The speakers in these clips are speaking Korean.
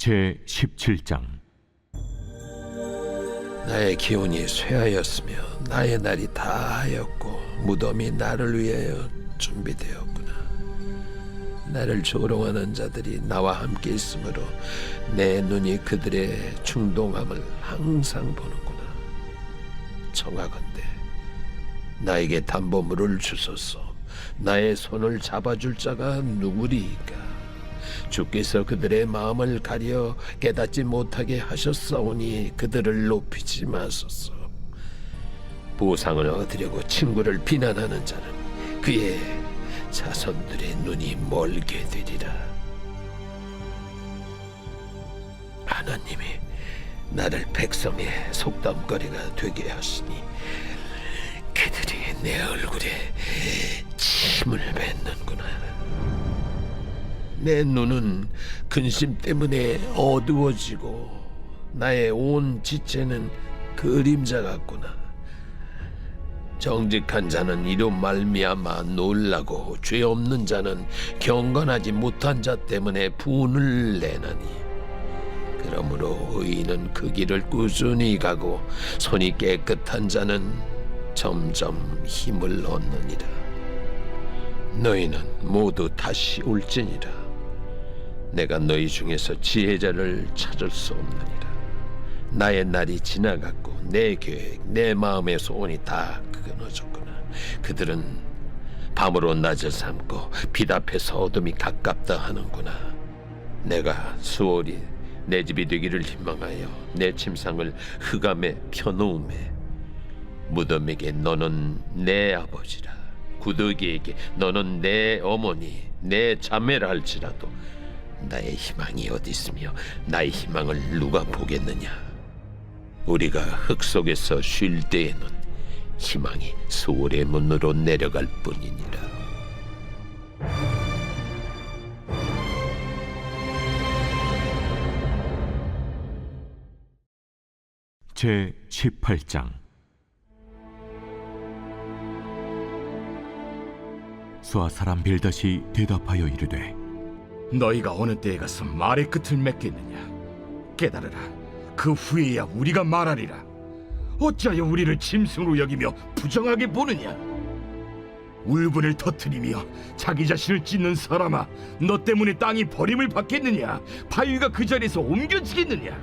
제 17장. 나의 기운이 쇠하였으며 나의 날이 다하였고 무덤이 나를 위하여 준비되었구나. 나를 조롱하는 자들이 나와 함께 있으므로 내 눈이 그들의 충동함을 항상 보는구나. 청하건대 나에게 담보물을 주소서. 나의 손을 잡아줄 자가 누구리이까? 주께서 그들의 마음을 가려 깨닫지 못하게 하셨사오니 그들을 높이지 마소서. 보상을 얻으려고 친구를 비난하는 자는 그의 자손들의 눈이 멀게 되리라. 하나님이 나를 백성의 속담거리가 되게 하시니 그들이 내 얼굴에 침을 뱉는구나. 내 눈은 근심 때문에 어두워지고 나의 온 지체는 그림자 같구나. 정직한 자는 이로 말미암아 놀라고 죄 없는 자는 경건하지 못한 자 때문에 분을 내나니, 그러므로 의인은 그 길을 꾸준히 가고 손이 깨끗한 자는 점점 힘을 얻느니라. 너희는 모두 다시 올지니라. 내가 너희 중에서 지혜자를 찾을 수 없느니라. 나의 날이 지나갔고 내 계획, 내 마음의 소원이 다 끊어졌구나. 그들은 밤으로 낮을 삼고 빛 앞에서 어둠이 가깝다 하는구나. 내가 수월이 내 집이 되기를 희망하여 내 침상을 흑암에 펴놓음에, 무덤에게 너는 내 아버지라, 구더기에게 너는 내 어머니, 내 자매라 할지라도 나의 희망이 어디 있으며 나의 희망을 누가 보겠느냐? 우리가 흙 속에서 쉴 때에는 희망이 수월의 문으로 내려갈 뿐이니라. 제 18장. 수아 사람 빌닷이 대답하여 이르되, 너희가 어느 때에 가서 말의 끝을 맺겠느냐? 깨달으라. 그 후에야 우리가 말하리라. 어찌하여 우리를 짐승으로 여기며 부정하게 보느냐? 울분을 터뜨리며 자기 자신을 찢는 사람아, 너 때문에 땅이 버림을 받겠느냐? 바위가 그 자리에서 옮겨지겠느냐?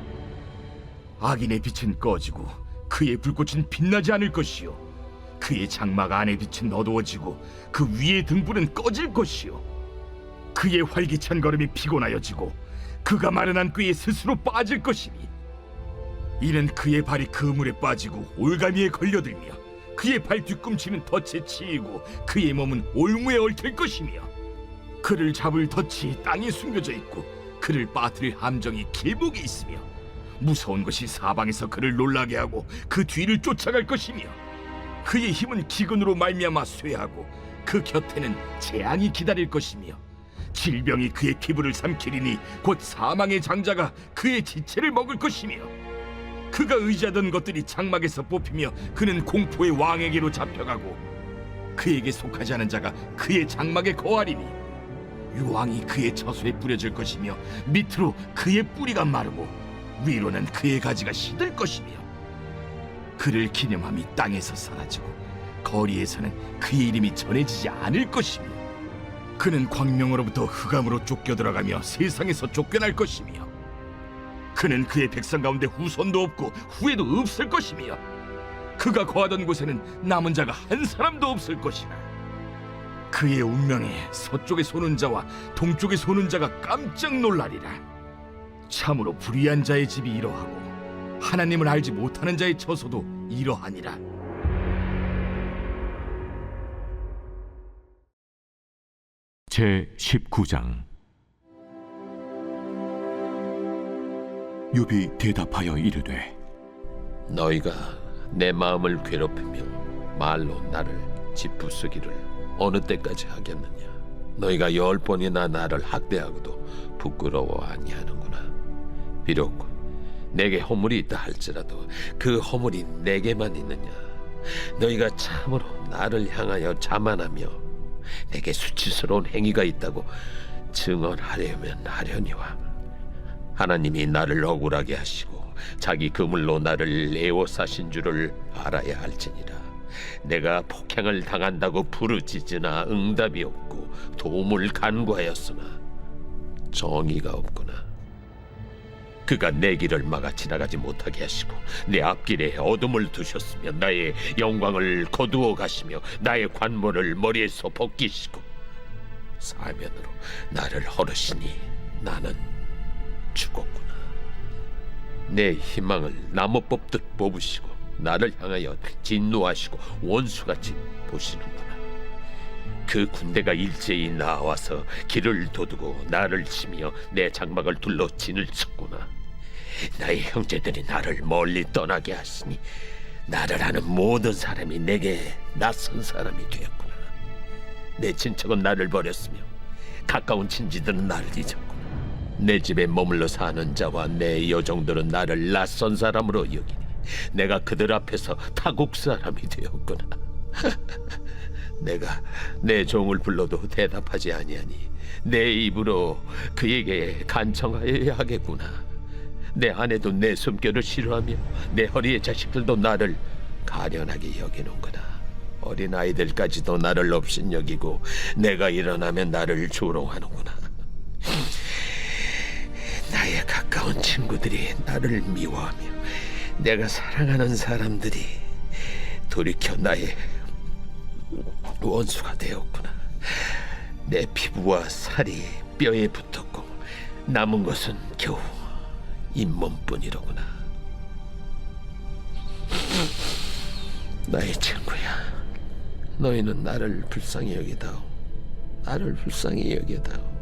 악인의 빛은 꺼지고 그의 불꽃은 빛나지 않을 것이요, 그의 장막 안의 빛은 어두워지고 그 위의 등불은 꺼질 것이요, 그의 활기찬 걸음이 피곤하여지고 그가 마련한 꾀에 스스로 빠질 것이니, 이는 그의 발이 그물에 빠지고 올가미에 걸려들며 그의 발 뒤꿈치는 덫에 치이고 그의 몸은 올무에 얽힐 것이며, 그를 잡을 덫이 땅에 숨겨져 있고 그를 빠뜨릴 함정이 길목에 있으며, 무서운 것이 사방에서 그를 놀라게 하고 그 뒤를 쫓아갈 것이며, 그의 힘은 기근으로 말미암아 쇠하고 그 곁에는 재앙이 기다릴 것이며, 질병이 그의 피부를 삼키리니 곧 사망의 장자가 그의 지체를 먹을 것이며, 그가 의지하던 것들이 장막에서 뽑히며 그는 공포의 왕에게로 잡혀가고 그에게 속하지 않은 자가 그의 장막에 거하리니, 유황이 그의 처소에 뿌려질 것이며 밑으로 그의 뿌리가 마르고 위로는 그의 가지가 시들 것이며, 그를 기념함이 땅에서 사라지고 거리에서는 그의 이름이 전해지지 않을 것이며, 그는 광명으로부터 흑암으로 쫓겨 들어가며 세상에서 쫓겨날 것이며, 그는 그의 백성 가운데 후손도 없고 후에도 없을 것이며, 그가 거하던 곳에는 남은 자가 한 사람도 없을 것이라. 그의 운명에 서쪽에 소는 자와 동쪽에 소는 자가 깜짝 놀라리라. 참으로 불의한 자의 집이 이러하고 하나님을 알지 못하는 자의 처소도 이러하니라. 제 19장. 욥이 대답하여 이르되, 너희가 내 마음을 괴롭히며 말로 나를 짓부수기를 어느 때까지 하겠느냐? 너희가 10번이나 나를 학대하고도 부끄러워 아니하는구나. 비록 내게 허물이 있다 할지라도 그 허물이 내게만 있느냐? 너희가 참으로 나를 향하여 자만하며 내게 수치스러운 행위가 있다고 증언하려면 하려니와 하나님이 나를 억울하게 하시고 자기 그물로 나를 애워싸신 줄을 알아야 할지니라. 내가 폭행을 당한다고 부르짖으나 응답이 없고 도움을 간구하였으나 정의가 없구나. 그가 내 길을 막아 지나가지 못하게 하시고 내 앞길에 어둠을 두셨으며 나의 영광을 거두어 가시며 나의 관모를 머리에서 벗기시고 사면으로 나를 허르시니 나는 죽었구나. 내 희망을 나무 뽑듯 뽑으시고 나를 향하여 진노하시고 원수같이 보시는구나. 그 군대가 일제히 나와서 길을 도두고 나를 치며 내 장막을 둘러 진을 쳤구나. 나의 형제들이 나를 멀리 떠나게 하시니 나를 아는 모든 사람이 내게 낯선 사람이 되었구나. 내 친척은 나를 버렸으며 가까운 친지들은 나를 잊었구나. 내 집에 머물러 사는 자와 내 여종들은 나를 낯선 사람으로 여기니 내가 그들 앞에서 타국 사람이 되었구나. 내가 내 종을 불러도 대답하지 아니하니 내 입으로 그에게 간청하여야 하겠구나. 내 아내도 내 숨결을 싫어하며 내 허리의 자식들도 나를 가련하게 여기는구나. 어린 아이들까지도 나를 업신여기고 내가 일어나면 나를 조롱하는구나. 나의 가까운 친구들이 나를 미워하며 내가 사랑하는 사람들이 돌이켜 나의 원수가 되었구나. 내 피부와 살이 뼈에 붙었고 남은 것은 겨우 잇몸뿐이로구나. 나의 친구야, 너희는 나를 불쌍히 여기다오. 나를 불쌍히 여기다오.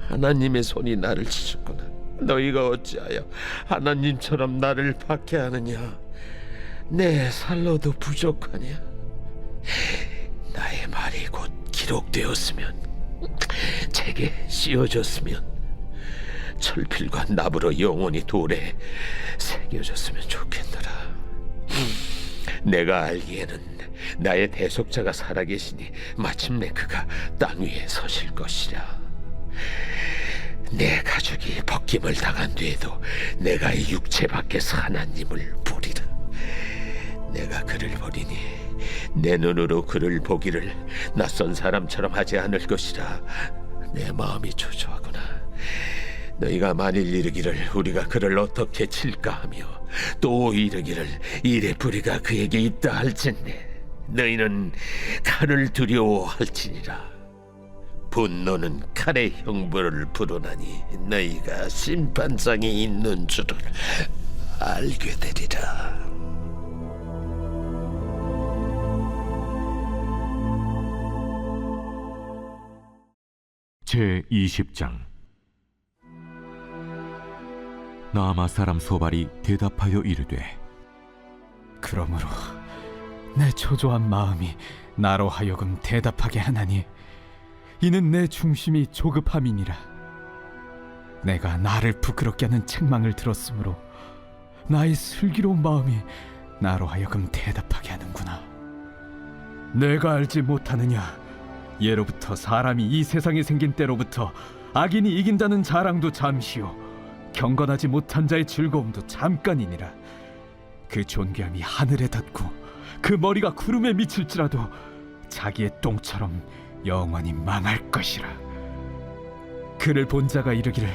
하나님의 손이 나를 치셨구나. 너희가 어찌하여 하나님처럼 나를 박해하느냐? 내 살로도 부족하냐? 나의 말이 곧 기록되었으면, 책에 씌워졌으면, 철필과 납으로 영원히 돌에 새겨졌으면 좋겠노라. 내가 알기에는 나의 대속자가 살아계시니 마침내 그가 땅 위에 서실 것이라. 내 가족이 벗김을 당한 뒤에도 내가 이 육체 밖에서 하나님을 보리라. 내가 그를 보리니 내 눈으로 그를 보기를 낯선 사람처럼 하지 않을 것이라. 내 마음이 초조하구나. 너희가 만일 이르기를 우리가 그를 어떻게 칠까 하며 또 이르기를 이래 뿌리가 그에게 있다 할진대 너희는 칼을 두려워할지니라. 분노는 칼의 형벌을 부르나니 너희가 심판장이 있는 줄을 알게 되리라. 제20장. 나아마 사람 소발이 대답하여 이르되, 그러므로 내 초조한 마음이 나로 하여금 대답하게 하나니 이는 내 중심이 조급함이니라. 내가 나를 부끄럽게 하는 책망을 들었으므로 나의 슬기로운 마음이 나로 하여금 대답하게 하는구나. 내가 알지 못하느냐? 예로부터 사람이 이 세상에 생긴 때로부터 악인이 이긴다는 자랑도 잠시요 경건하지 못한 자의 즐거움도 잠깐이니라. 그 존귀함이 하늘에 닿고 그 머리가 구름에 미칠지라도 자기의 똥처럼 영원히 망할 것이라. 그를 본 자가 이르기를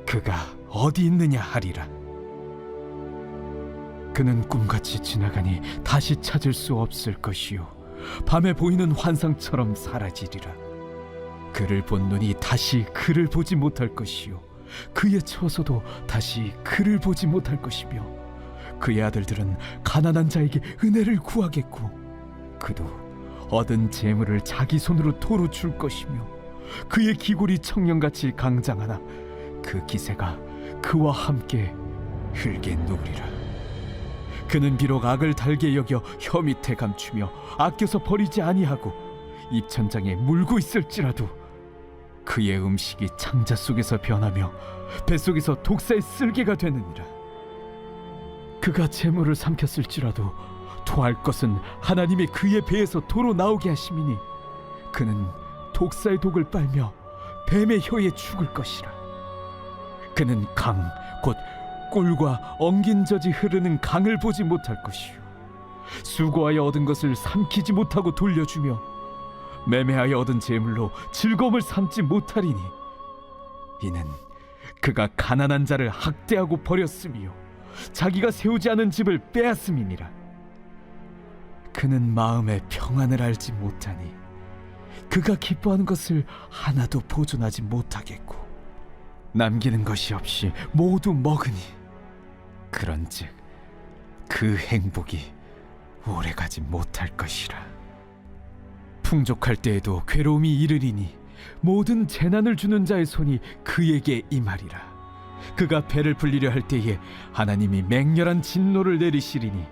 그가 어디 있느냐 하리라. 그는 꿈같이 지나가니 다시 찾을 수 없을 것이요 밤에 보이는 환상처럼 사라지리라. 그를 본 눈이 다시 그를 보지 못할 것이요 그의 처소도 다시 그를 보지 못할 것이며 그의 아들들은 가난한 자에게 은혜를 구하겠고 그도 얻은 재물을 자기 손으로 도로 줄 것이며 그의 기골이 청년같이 강장하나 그 기세가 그와 함께 흙에 누우리라. 그는 비록 악을 달게 여겨 혀 밑에 감추며 아껴서 버리지 아니하고 입천장에 물고 있을지라도 그의 음식이 창자 속에서 변하며 뱃속에서 독사의 쓸개가 되느니라. 그가 재물을 삼켰을지라도 토할 것은 하나님의 그의 배에서 도로 나오게 하심이니 그는 독사의 독을 빨며 뱀의 혀에 죽을 것이라. 그는 강, 곧 꿀과 엉긴 젖이 흐르는 강을 보지 못할 것이요 수고하여 얻은 것을 삼키지 못하고 돌려주며 매매하여 얻은 재물로 즐거움을 삼지 못하리니 이는 그가 가난한 자를 학대하고 버렸으며 자기가 세우지 않은 집을 빼앗음이니라. 그는 마음의 평안을 알지 못하니 그가 기뻐하는 것을 하나도 보존하지 못하겠고 남기는 것이 없이 모두 먹으니 그런즉 그 행복이 오래가지 못할 것이라. 풍족할 때에도 괴로움이 이르리니 모든 재난을 주는 자의 손이 그에게 임하리라. 그가 배를 불리려 할 때에 하나님이 맹렬한 진노를 내리시리니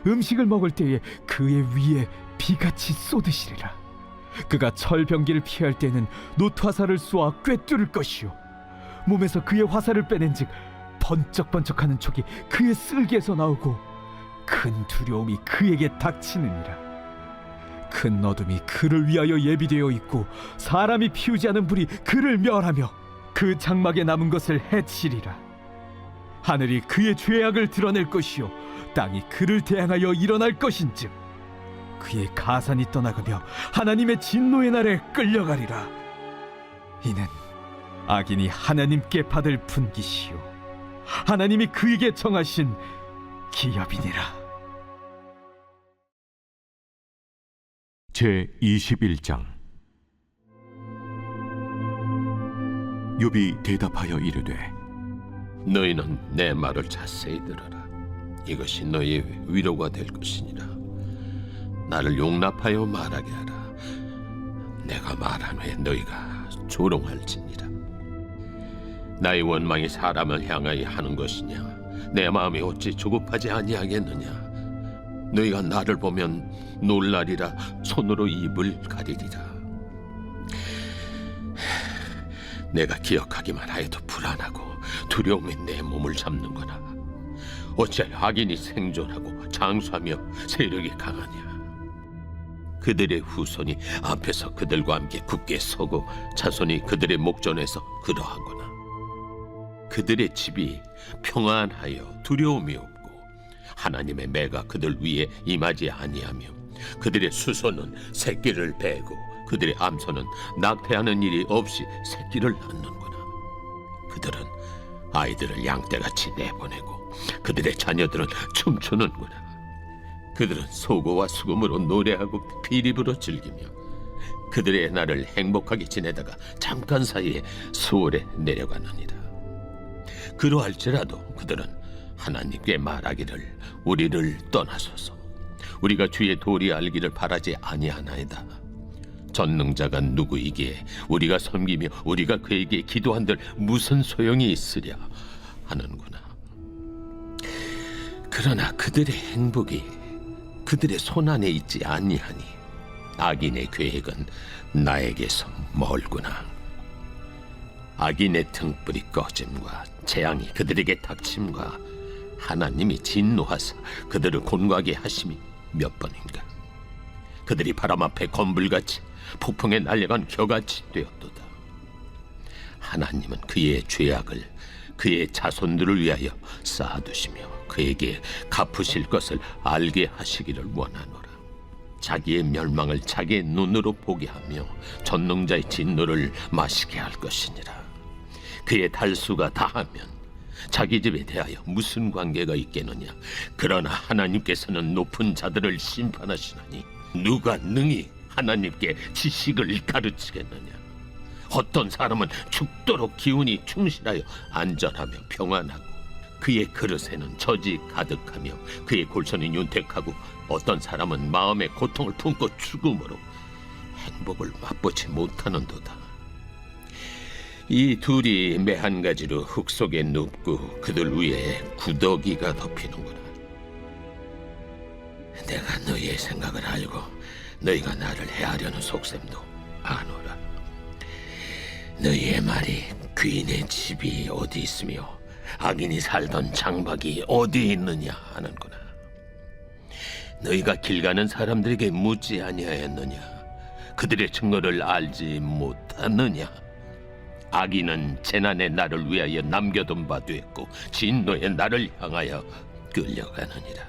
음식을 먹을 때에 그의 위에 비같이 쏟으시리라. 그가 철병기를 피할 때는 놋화살을 쏘아 꿰뚫을 것이요 몸에서 그의 화살을 빼낸즉 번쩍번쩍하는 촉이 그의 쓸개에서 나오고 큰 두려움이 그에게 닥치느니라. 큰 어둠이 그를 위하여 예비되어 있고 사람이 피우지 않은 불이 그를 멸하며 그 장막에 남은 것을 해치리라. 하늘이 그의 죄악을 드러낼 것이요 땅이 그를 대항하여 일어날 것인즉 그의 가산이 떠나가며 하나님의 진노의 날에 끌려가리라. 이는 악인이 하나님께 받을 분깃이요 하나님이 그에게 정하신 기업이니라. 제 21장. 욥이 대답하여 이르되 너희는 내 말을 자세히 들어라. 이것이 너희의 위로가 될 것이니라. 나를 용납하여 말하게 하라. 내가 말한 후에 너희가 조롱할지니라. 나의 원망이 사람을 향하여 하는 것이냐? 내 마음이 어찌 조급하지 아니하겠느냐? 너희가 나를 보면 놀라리라. 손으로 입을 가리리라. 내가 기억하기만 하여도 불안하고 두려움이 내 몸을 잡는구나. 어찌하여 악인이 생존하고 장수하며 세력이 강하냐? 그들의 후손이 앞에서 그들과 함께 굳게 서고 자손이 그들의 목전에서 그러하구나. 그들의 집이 평안하여 두려움이 없고 하나님의 매가 그들 위에 임하지 아니하며 그들의 수소는 새끼를 베고 그들의 암소는 낙태하는 일이 없이 새끼를 낳는구나. 그들은 아이들을 양떼같이 내보내고 그들의 자녀들은 춤추는구나. 그들은 소고와 수금으로 노래하고 피립으로 즐기며 그들의 날을 행복하게 지내다가 잠깐 사이에 수월에 내려가느니라. 그러할지라도 그들은 하나님께 말하기를 우리를 떠나소서. 우리가 주의 도리 알기를 바라지 아니하나이다. 전능자가 누구이기에 우리가 섬기며 우리가 그에게 기도한들 무슨 소용이 있으랴 하는구나. 그러나 그들의 행복이 그들의 손안에 있지 아니하니 악인의 계획은 나에게서 멀구나. 악인의 등불이 꺼짐과 재앙이 그들에게 닥침과 하나님이 진노하사 그들을 곤고하게 하심이 몇 번인가. 그들이 바람 앞에 건불같이 폭풍에 날려간 겨같이 되었도다. 하나님은 그의 죄악을 그의 자손들을 위하여 쌓아두시며 그에게 갚으실 것을 알게 하시기를 원하노라. 자기의 멸망을 자기의 눈으로 보게 하며 전능자의 진노를 마시게 할 것이니라. 그의 달수가 다하면 자기 집에 대하여 무슨 관계가 있겠느냐? 그러나 하나님께서는 높은 자들을 심판하시나니 누가 능히 하나님께 지식을 가르치겠느냐? 어떤 사람은 죽도록 기운이 충실하여 안전하며 평안하고 그의 그릇에는 젖이 가득하며 그의 골선이 윤택하고 어떤 사람은 마음의 고통을 품고 죽음으로 행복을 맛보지 못하는도다. 이 둘이 매 한 가지로 흙 속에 눕고 그들 위에 구더기가 덮이는구나. 내가 너희의 생각을 알고 너희가 나를 해하려는 속셈도 아노라. 너희의 말이 귀인의 집이 어디 있으며 악인이 살던 장막이 어디 있느냐 하는구나. 너희가 길 가는 사람들에게 묻지 아니하였느냐? 그들의 증거를 알지 못하느냐? 악인은 재난의 날을 위하여 남겨둔 바 됐고 진노의 날을 향하여 끌려가느니라.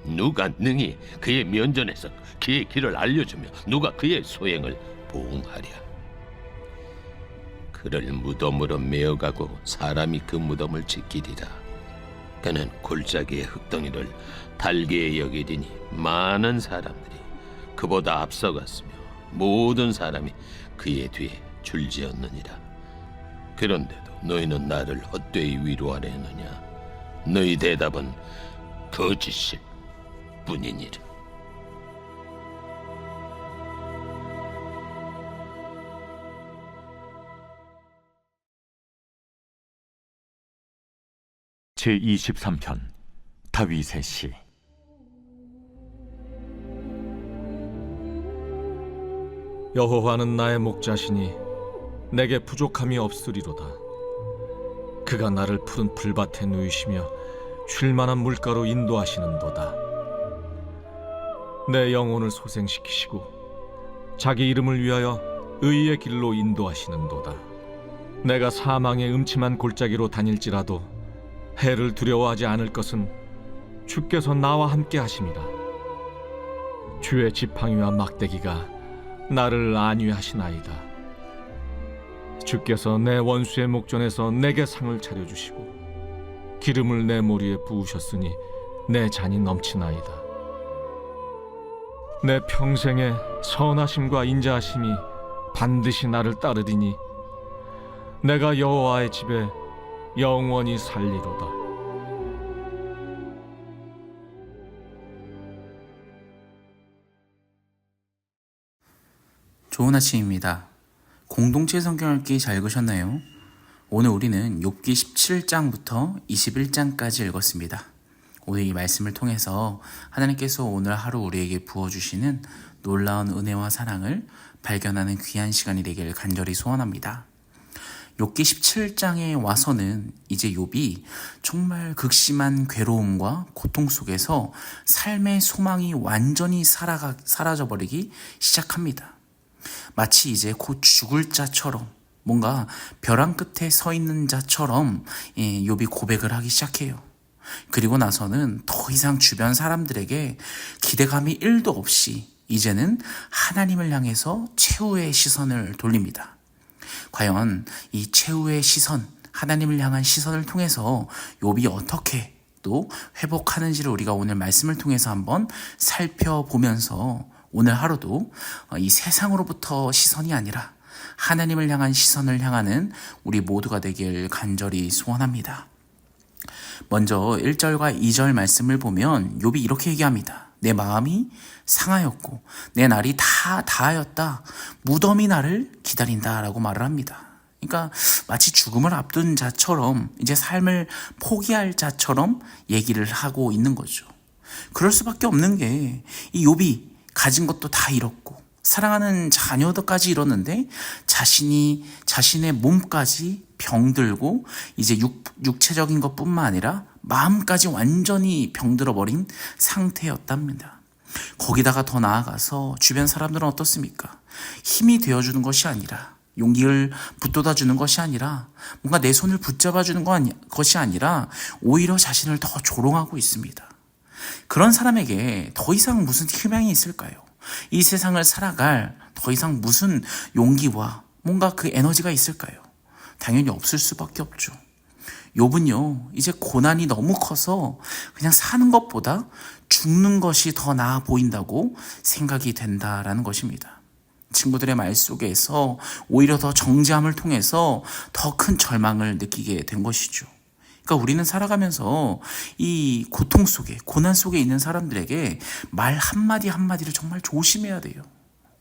누가 능히 그의 면전에서 그의 길을 알려주며 누가 그의 소행을 보응하랴. 그를 무덤으로 메어가고 사람이 그 무덤을 지키리라. 그는 골짜기의 흙덩이를 달게 여기리니 많은 사람들이 그보다 앞서갔으며 모든 사람이 그의 뒤에 줄지었느니라. 그런데도 너희는 나를 헛되이 위로하려 했느냐? 너희 대답은 거짓일 뿐이니라. 제23편 다윗의 시. 여호와는 나의 목자시니 내게 부족함이 없으리로다. 그가 나를 푸른 풀밭에 누이시며 쉴 만한 물가로 인도하시는도다. 내 영혼을 소생시키시고 자기 이름을 위하여 의의 길로 인도하시는도다. 내가 사망의 음침한 골짜기로 다닐지라도 해를 두려워하지 않을 것은 주께서 나와 함께 하심이라. 주의 지팡이와 막대기가 나를 안위하시나이다. 주께서 내 원수의 목전에서 내게 상을 차려주시고 기름을 내 머리에 부으셨으니 내 잔이 넘치나이다. 내 평생의 선하심과 인자하심이 반드시 나를 따르리니 내가 여호와의 집에 영원히 살리로다. 좋은 아침입니다. 공동체 성경 읽기 잘 읽으셨나요? 오늘 우리는 욥기 17장부터 21장까지 읽었습니다. 오늘 이 말씀을 통해서 하나님께서 오늘 하루 우리에게 부어주시는 놀라운 은혜와 사랑을 발견하는 귀한 시간이 되길 간절히 소원합니다. 욥기 17장에 와서는 이제 욥이 정말 극심한 괴로움과 고통 속에서 삶의 소망이 완전히 사라져버리기 시작합니다. 마치 이제 곧 죽을 자처럼, 뭔가 벼랑 끝에 서 있는 자처럼 욥이 고백을 하기 시작해요. 그리고 나서는 더 이상 주변 사람들에게 기대감이 1도 없이 이제는 하나님을 향해서 최후의 시선을 돌립니다. 과연 이 최후의 시선, 하나님을 향한 시선을 통해서 욥이 어떻게 또 회복하는지를 우리가 오늘 말씀을 통해서 한번 살펴보면서 오늘 하루도 이 세상으로부터 시선이 아니라 하나님을 향한 시선을 향하는 우리 모두가 되길 간절히 소원합니다. 먼저 1절과 2절 말씀을 보면 욥이 이렇게 얘기합니다. 내 마음이 상하였고 내 날이 다 다하였다. 무덤이 나를 기다린다 라고 말을 합니다. 그러니까 마치 죽음을 앞둔 자처럼, 이제 삶을 포기할 자처럼 얘기를 하고 있는 거죠. 그럴 수밖에 없는 게 이 욥이 가진 것도 다 잃었고 사랑하는 자녀들까지 잃었는데 자신의 몸까지 병들고 이제 육체적인 것뿐만 아니라 마음까지 완전히 병들어버린 상태였답니다. 거기다가 더 나아가서 주변 사람들은 어떻습니까? 힘이 되어주는 것이 아니라, 용기를 북돋아주는 것이 아니라, 뭔가 내 손을 붙잡아주는 것이 아니라 오히려 자신을 더 조롱하고 있습니다. 그런 사람에게 더 이상 무슨 희망이 있을까요? 이 세상을 살아갈 더 이상 무슨 용기와 뭔가 그 에너지가 있을까요? 당연히 없을 수밖에 없죠. 욥은요, 이제 고난이 너무 커서 그냥 사는 것보다 죽는 것이 더 나아 보인다고 생각이 된다라는 것입니다. 친구들의 말 속에서 오히려 더 정죄함을 통해서 더 큰 절망을 느끼게 된 것이죠. 그러니까 우리는 살아가면서 이 고통 속에, 고난 속에 있는 사람들에게 말 한마디 한마디를 정말 조심해야 돼요.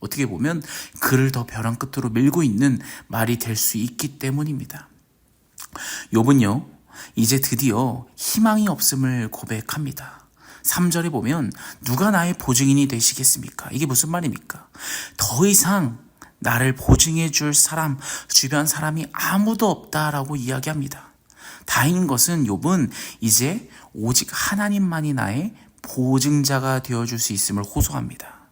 어떻게 보면 그를 더 벼랑 끝으로 밀고 있는 말이 될 수 있기 때문입니다. 욥은요, 이제 드디어 희망이 없음을 고백합니다. 3절에 보면 누가 나의 보증인이 되시겠습니까? 이게 무슨 말입니까? 더 이상 나를 보증해 줄 사람, 주변 사람이 아무도 없다라고 이야기합니다. 다행인 것은 욥은 이제 오직 하나님만이 나의 보증자가 되어줄 수 있음을 호소합니다.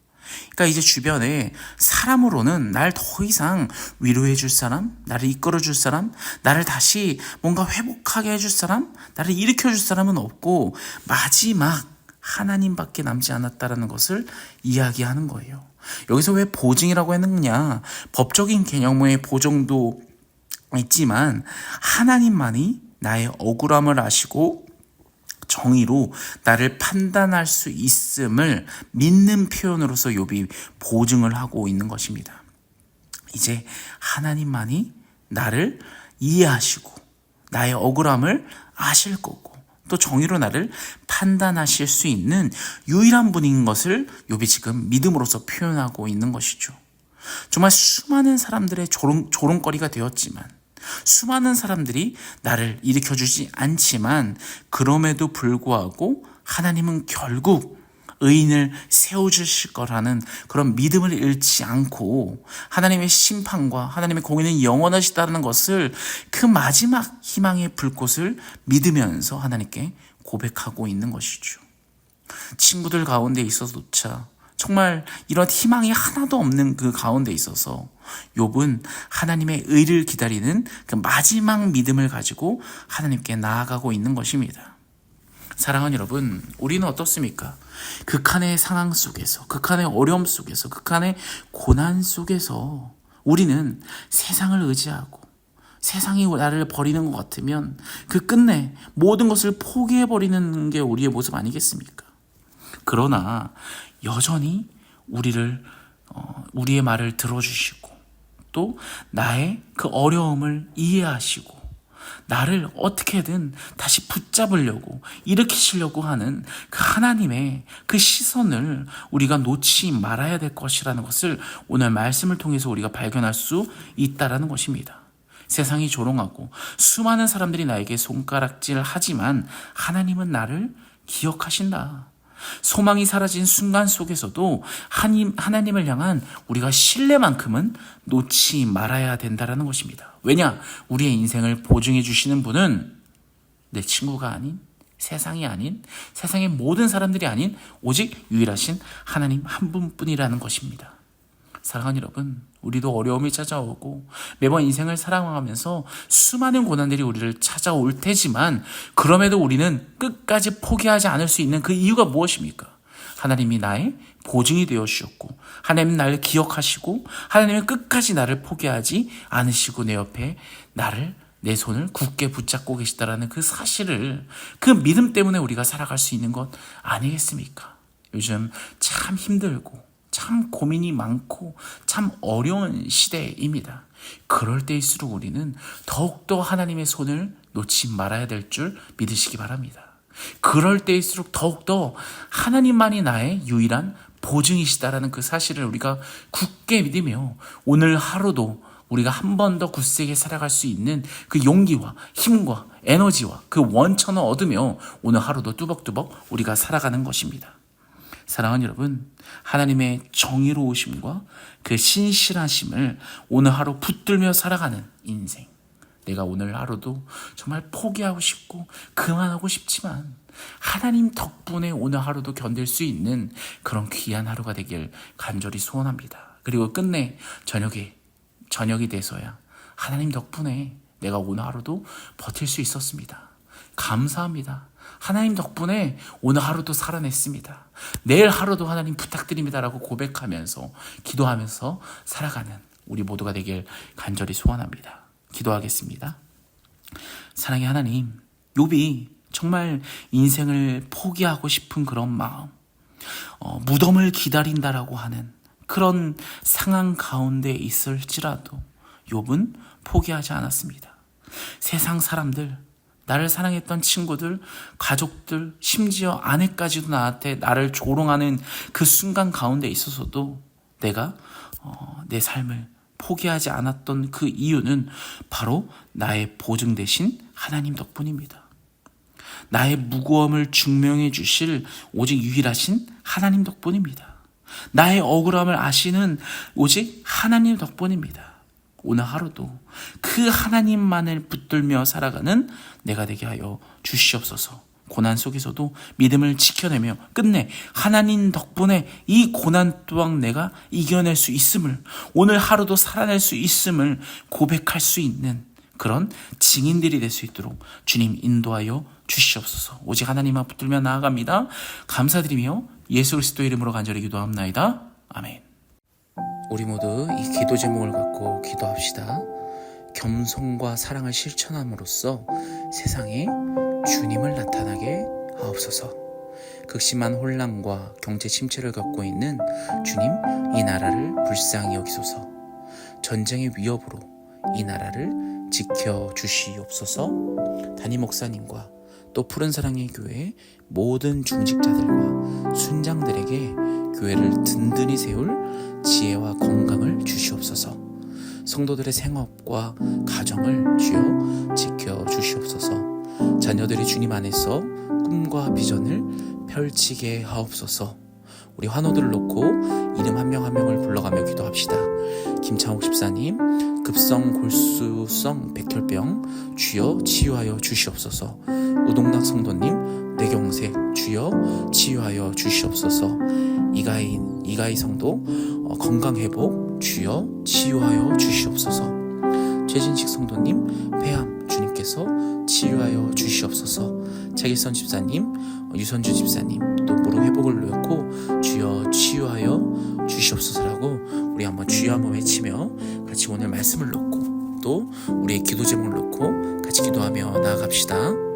그러니까 이제 주변에 사람으로는 날 더 이상 위로해 줄 사람, 나를 이끌어 줄 사람, 나를 다시 뭔가 회복하게 해줄 사람, 나를 일으켜 줄 사람은 없고 마지막 하나님밖에 남지 않았다라는 것을 이야기하는 거예요. 여기서 왜 보증이라고 했느냐? 법적인 개념의 보증도 있지만 하나님만이 나의 억울함을 아시고 정의로 나를 판단할 수 있음을 믿는 표현으로서 욥이 보증을 하고 있는 것입니다. 이제 하나님만이 나를 이해하시고 나의 억울함을 아실 거고 또 정의로 나를 판단하실 수 있는 유일한 분인 것을 욥이 지금 믿음으로써 표현하고 있는 것이죠. 정말 수많은 사람들의 조롱거리가 되었지만 수많은 사람들이 나를 일으켜주지 않지만 그럼에도 불구하고 하나님은 결국 의인을 세워주실 거라는 그런 믿음을 잃지 않고 하나님의 심판과 하나님의 공의는 영원하시다는 것을 그 마지막 희망의 불꽃을 믿으면서 하나님께 고백하고 있는 것이죠. 친구들 가운데 있어서조차 정말 이런 희망이 하나도 없는 그 가운데 있어서 욥은 하나님의 의를 기다리는 그 마지막 믿음을 가지고 하나님께 나아가고 있는 것입니다. 사랑하는 여러분, 우리는 어떻습니까? 극한의 상황 속에서, 극한의 어려움 속에서, 극한의 고난 속에서 우리는 세상을 의지하고 세상이 나를 버리는 것 같으면 그 끝내 모든 것을 포기해버리는 게 우리의 모습 아니겠습니까? 그러나 여전히 우리의 말을 들어주시고 또 나의 그 어려움을 이해하시고 나를 어떻게든 다시 붙잡으려고 일으키시려고 하는 그 하나님의 그 시선을 우리가 놓지 말아야 될 것이라는 것을 오늘 말씀을 통해서 우리가 발견할 수 있다라는 것입니다. 세상이 조롱하고 수많은 사람들이 나에게 손가락질을 하지만 하나님은 나를 기억하신다. 소망이 사라진 순간 속에서도 하나님을 향한 우리가 신뢰만큼은 놓지 말아야 된다는 것입니다. 왜냐? 우리의 인생을 보증해 주시는 분은 내 친구가 아닌, 세상이 아닌, 세상의 모든 사람들이 아닌 오직 유일하신 하나님 한 분뿐이라는 것입니다. 사랑하는 여러분, 우리도 어려움이 찾아오고 매번 인생을 살아가면서 수많은 고난들이 우리를 찾아올 테지만 그럼에도 우리는 끝까지 포기하지 않을 수 있는 그 이유가 무엇입니까? 하나님이 나의 보증이 되어 주셨고 하나님은 나를 기억하시고 하나님은 끝까지 나를 포기하지 않으시고 내 옆에 내 손을 굳게 붙잡고 계시다라는 그 사실을, 그 믿음 때문에 우리가 살아갈 수 있는 것 아니겠습니까? 요즘 참 힘들고 참 고민이 많고 참 어려운 시대입니다. 그럴 때일수록 우리는 더욱더 하나님의 손을 놓지 말아야 될 줄 믿으시기 바랍니다. 그럴 때일수록 더욱더 하나님만이 나의 유일한 보증이시다라는 그 사실을 우리가 굳게 믿으며 오늘 하루도 우리가 한 번 더 굳세게 살아갈 수 있는 그 용기와 힘과 에너지와 그 원천을 얻으며 오늘 하루도 뚜벅뚜벅 우리가 살아가는 것입니다. 사랑하는 여러분, 하나님의 정의로우심과 그 신실하심을 오늘 하루 붙들며 살아가는 인생, 내가 오늘 하루도 정말 포기하고 싶고 그만하고 싶지만 하나님 덕분에 오늘 하루도 견딜 수 있는 그런 귀한 하루가 되길 간절히 소원합니다. 그리고 끝내 저녁이 돼서야 하나님 덕분에 내가 오늘 하루도 버틸 수 있었습니다. 감사합니다. 하나님 덕분에 오늘 하루도 살아냈습니다. 내일 하루도 하나님 부탁드립니다라고 고백하면서 기도하면서 살아가는 우리 모두가 되길 간절히 소원합니다. 기도하겠습니다. 사랑의 하나님, 욥이 정말 인생을 포기하고 싶은 그런 마음, 무덤을 기다린다라고 하는 그런 상황 가운데 있을지라도 욥은 포기하지 않았습니다. 세상 사람들, 나를 사랑했던 친구들, 가족들, 심지어 아내까지도 나를 조롱하는 그 순간 가운데 있어서도 내가 내 삶을 포기하지 않았던 그 이유는 바로 나의 보증 되신 하나님 덕분입니다. 나의 무고함을 증명해 주실 오직 유일하신 하나님 덕분입니다. 나의 억울함을 아시는 오직 하나님 덕분입니다. 오늘 하루도 그 하나님만을 붙들며 살아가는 내가 되게 하여 주시옵소서. 고난 속에서도 믿음을 지켜내며 끝내 하나님 덕분에 이 고난 또한 내가 이겨낼 수 있음을, 오늘 하루도 살아낼 수 있음을 고백할 수 있는 그런 증인들이 될 수 있도록 주님 인도하여 주시옵소서. 오직 하나님 앞 붙들며 나아갑니다. 감사드리며 예수 그리스도 이름으로 간절히 기도합나이다. 아멘. 우리 모두 이 기도 제목을 갖고 기도합시다. 겸손과 사랑을 실천함으로써 세상에 주님을 나타나게 하옵소서. 극심한 혼란과 경제 침체를 겪고 있는 주님, 이 나라를 불쌍히 여기소서. 전쟁의 위협으로 이 나라를 지켜주시옵소서. 담임 목사님과 또 푸른 사랑의 교회 모든 중직자들과 순장들에게 교회를 든든히 세울 지혜와 건강을 주시옵소서. 성도들의 생업과 가정을 주여 지켜주시옵소서. 자녀들이 주님 안에서 꿈과 비전을 펼치게 하옵소서. 우리 환우들을 놓고 이름 한 명 한 명을 불러가며 기도합시다. 김창욱 집사님, 급성 골수성 백혈병 주여 치유하여 주시옵소서. 우동락 성도님, 뇌경색 주여 치유하여 주시옵소서. 이가희 성도 건강회복 주여 치유하여 주시옵소서. 최진식 성도님, 폐암 주님께서 치유하여 주시옵소서. 차길선 집사님, 유선주 집사님, 또 무릎 회복을 놓고 주여 치유하여 주시옵소서라고 우리 한번 주여 한번 외치며 같이 오늘 말씀을 놓고 또 우리의 기도 제목을 놓고 같이 기도하며 나아갑시다.